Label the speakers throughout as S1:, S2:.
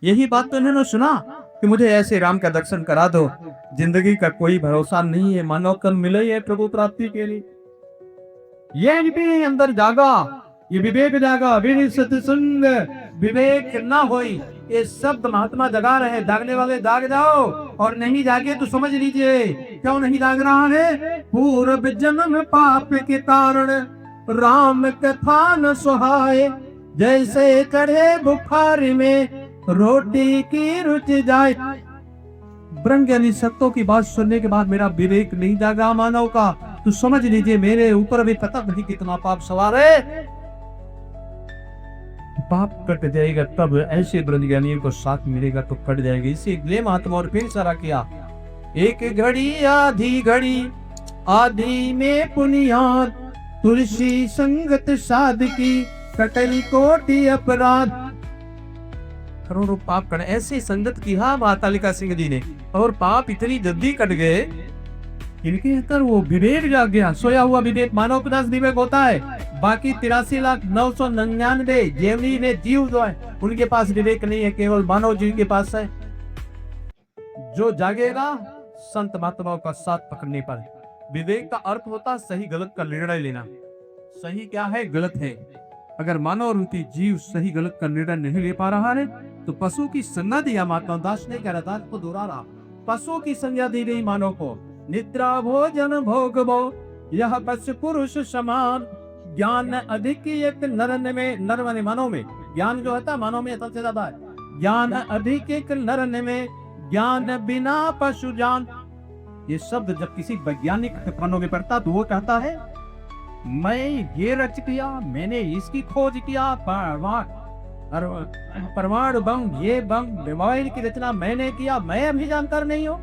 S1: यही बात तो इन्होंने सुना कि मुझे ऐसे राम का दर्शन करा दो। जिंदगी का कोई भरोसा नहीं है, मानव कल मिले है प्रभु प्राप्ति के लिए। ये भी अंदर जागा, ये विवेक जागा, विधि सत्संग विवेक ना होई। ये शब्द महात्मा जगा रहे, जागने वाले जाग जाओ, और नहीं जागे तो समझ लीजिए क्यों नहीं जाग रहा है। पूर्व जन्म पाप के कारण राम कथा न सुहाए, जैसे चढ़े बुखार में रोटी की रुचि जाए। ब्रह्म ज्ञानी सत्यों की बात सुनने के बाद मेरा विवेक नहीं जागा मानव का, तो समझ लीजिए मेरे ऊपर भी पता नहीं कितना पाप सवार है। पाप कट जाएगा तब ऐसे ब्रह्म ज्ञानियों को साथ मिलेगा तो कट जाएगा। इसीलिए महात्मा और फिर सारा किया, एक घड़ी आधी घड़ी आधी में पुनियाद, तुलसी संगत साध की कटल कोटि अपराध। करोड़ों पाप कर ऐसे संगत किया महातालिका सिंह जी ने, और पाप इतनी जल्दी कट गए, इनके अंदर वो विवेक जाग गया। सोया हुआ विवेक मानव के पास विवेक होता है, बाकी 83,999 जेवनी ने जीव जो है उनके पास विवेक नहीं है, केवल मानव जीव के पास है। जो जागेगा संत महात्माओं का साथ पकड़ने पर। विवेक का अर्थ होता सही गलत का निर्णय लेना। सही क्या है, गलत है। अगर मानव रूपी जीव सही गलत का निर्णय नहीं ले पा रहा है तो पशु की संज्ञा दिया। महात्मा दास ने कह रहा को दोहरा रहा, पशु की संज्ञा दी गई मानव को। निद्रा भोजन भोगवो यह पशु पुरुष समान, ज्ञान अधिक एक नरन में, नर माने मानव में, ज्ञान जो होता है मानव में सबसे ज्यादा है। ज्ञान अधिक एक नरन में, ज्ञान बिना पशु जान। ये शब्द जब किसी वैज्ञानिक कानों में पड़ता तो वो कहता है मैं ये रच किया, मैंने इसकी खोज किया, परमाणु बम, ये बम, मोबाइल की रचना मैंने किया, मैं अभी जानकार नहीं हूँ।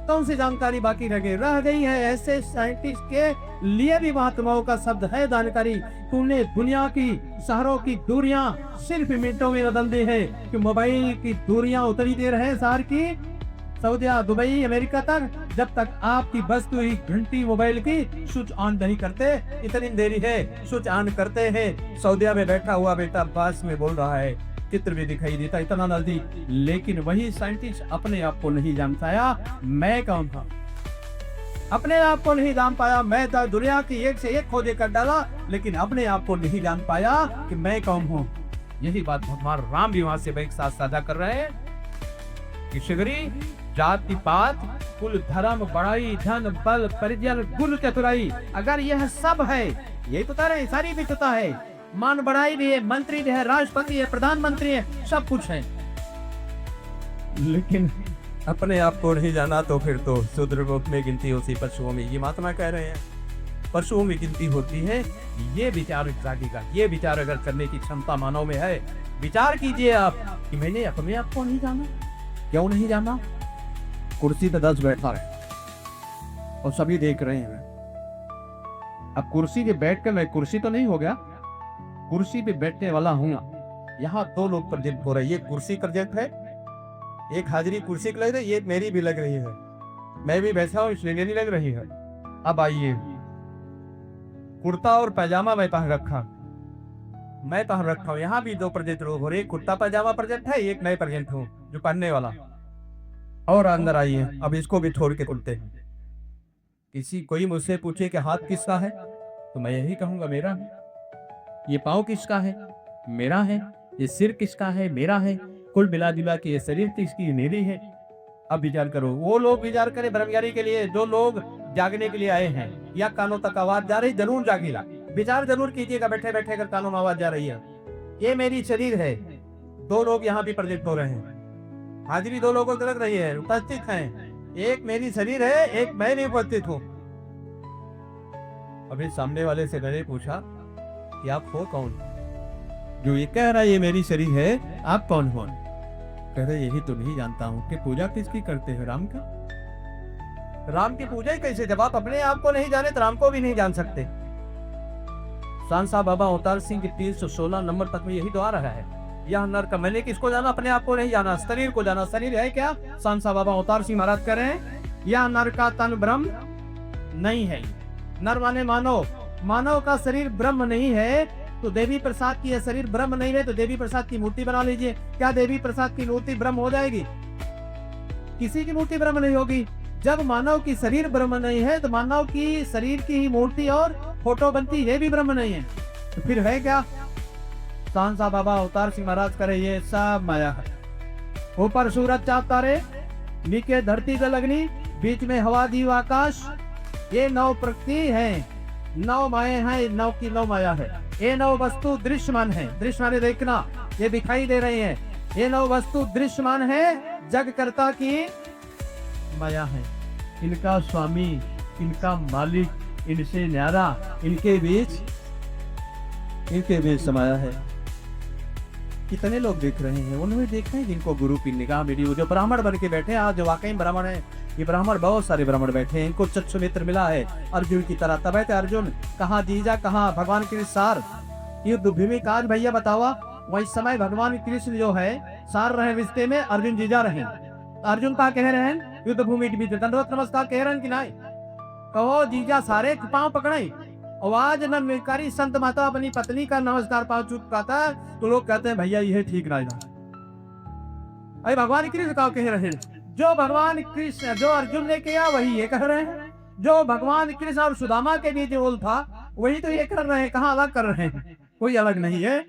S1: कौन सी जानकारी बाकी रह गई है। ऐसे साइंटिस्ट के लिए भी महात्माओं का शब्द है जानकारी। तूने दुनिया की शहरों की दूरियां सिर्फ मिनटों में बदल दी है कि मोबाइल की दूरियां उतनी देर है शहर की सऊदी, दुबई, अमेरिका तक। जब तक आपकी वस्तु ही घंटी मोबाइल की स्विच ऑन नहीं करते, इतनी देरी है स्विच ऑन करते हैं। सऊदिया में बैठा हुआ बेटा पास में बोल रहा है, चित्र भी दिखाई देता, इतना नजदीक। लेकिन वही साइंटिस्ट अपने आप को नहीं जान पाया मैं कौन था। अपने आप को नहीं जान पाया। मैं तो दुनिया की एक से एक खोज कर डाला, लेकिन अपने आप को नहीं जान पाया कि मैं कौन हूँ। यही बात भगवान राम भी वहां से एक साथ साझा कर रहे हैं कि शिगरी जाति पात कुल धर्म बड़ाई धन बल परिजन गुण चतुराई, अगर यह सब है, यही तो तारे सारी विशेषता है। मान बढ़ाई भी है, मंत्री भी है, राष्ट्रपति है, प्रधानमंत्री है, सब कुछ है। लेकिन अपने आप को नहीं जाना तो फिर तो शूद्र में गिनती होती पशुओं में। ये महात्मा कह रहे हैं पशुओं में गिनती होती है। ये विचार जागेगा, ये विचार अगर करने की क्षमता मानव में है। विचार कीजिए आप कि मैंने अपने आप को नहीं जाना। क्यों नहीं जाना? कुर्सी पे 10 बैठा रहे और सभी देख रहे हैं। अब कुर्सी पे बैठ कर मैं कुर्सी तो नहीं हो गया, कुर्सी पे बैठने वाला हूँ। यहाँ 2 लोग प्रेजेंट हो रहे हैं। ये कुर्सी प्रेजेंट है, एक हाजिरी कुर्सी की लग रही है, ये मेरी भी लग रही है। मैं भी बैठा हूँ इसलिए नहीं लग रही है। अब आइए, कुर्ता और पैजामा मैं पहन रखा हूँ। यहाँ भी 2 प्रेजेंट लोग हो रहे, कुर्ता पैजामा प्रेजेंट है, एक नए प्रेजेंट हूँ जो पहनने वाला। और अंदर आइए, अब इसको भी छोड़ के खुलते हैं। किसी कोई मुझसे पूछे कि हाथ किसका है तो मैं यही कहूंगा मेरा है। ये पाँव किसका है? मेरा है। ये सिर किसका है? मेरा है। कुल मिला जुला के ये शरीर किसकी? मेरी है। अब विचार करो, वो लोग विचार करें ब्रह्मज्ञानी के लिए जो लोग जागने के लिए आए हैं, या कानों तक आवाज जा रही, जरूर जागेगा। विचार जरूर कीजिएगा बैठे बैठे अगर कानों में आवाज जा रही है। ये मेरी शरीर है। 2 लोग यहाँ भी प्रेजेंट हो रहे हैं, हाजिरी 2 लोगों की लग रही है, उपस्थित हैं। एक मेरी शरीर है, एक मैं नहीं उपस्थित हूँ। अभी सामने वाले से मैंने पूछा कि आप हो कौन? जो ये कह रहा है ये मेरी शरीर है, आप कौन हो? कह रहे यही तो नहीं जानता हूँ। कि पूजा किसकी करते हैं? राम का। राम की पूजा ही कैसे? जब आप अपने आप को नहीं जाने तो राम को भी नहीं जान सकते। सांसा बाबा अवतार सिंह के 316 नंबर तक में यही तो आ रहा है। यह नर का, मैंने किसको जाना? अपने आप को नहीं जाना, शरीर को जाना। शरीर है क्या? सांसा बाबा अवतार सिंह महाराज कह रहे हैं यह नर का तन ब्रह्म नहीं है। नर माने मानव, मानव का शरीर ब्रह्म नहीं है। तो देवी प्रसाद की यह शरीर ब्रह्म नहीं है तो देवी प्रसाद की मूर्ति बना लीजिए। क्या देवी प्रसाद की मूर्ति ब्रह्म हो जाएगी? किसी की मूर्ति ब्रह्म नहीं होगी। जब मानव की शरीर ब्रह्म नहीं है तो मानव की शरीर की ही मूर्ति और फोटो बनती है भी ब्रह्म नहीं है, तो फिर है क्या? सांसा बाबा अवतार सिंह महाराज करे ये सब माया है। ऊपर सूरज चांद तारे, नीचे धरती जल अग्नि, बीच में हवा जीव आकाश, ये नौ प्रकृति है, नौ माया है, नौ की नौ माया है। ये नौ वस्तु दृश्यमान है, दृश्यमान देखना, ये दिखाई दे रही है। ये नौ वस्तु दृश्यमान है, जगकर्ता की माया है। इनका स्वामी, इनका मालिक, इनसे न्यारा, इनके बीच समाया है। कितने लोग देख रहे हैं, उन्होंने देखा है जिनको गुरु की निगाह मिली। वो जो ब्राह्मण बन के बैठे हैं आज, जो वाकई ब्राह्मण है, ये ब्राह्मण बहुत सारे ब्राह्मण बैठे हैं, इनको चक्षु मित्र मिला है अर्जुन की तरह। तब है अर्जुन कहाँ जीजा कहाँ भगवान कृष्ण सार युद्ध भूमि का आज भैया बतावा। वही समय भगवान कृष्ण जो है सार रहे रिश्ते में, अर्जुन जीजा रहे। अर्जुन का कह रहे हैं युद्ध भूमि दंडवत नमस्कार कह रहे हैं कि नहीं? कहो जीजा सारे पांव पकड़े। आवाज न मिलकारी संत माता अपनी पत्नी का नमस्कार पांव चुकाता, तो लोग कहते हैं भैया यह ठीक नहीं था। अरे भगवान कृष्ण का कह रहे हैं, जो भगवान कृष्ण जो अर्जुन ने किया वही ये कह रहे हैं, जो भगवान कृष्ण और सुदामा के बीच बोल था वही तो ये कर रहे हैं। कहाँ अलग कर रहे हैं? कोई अलग नहीं है।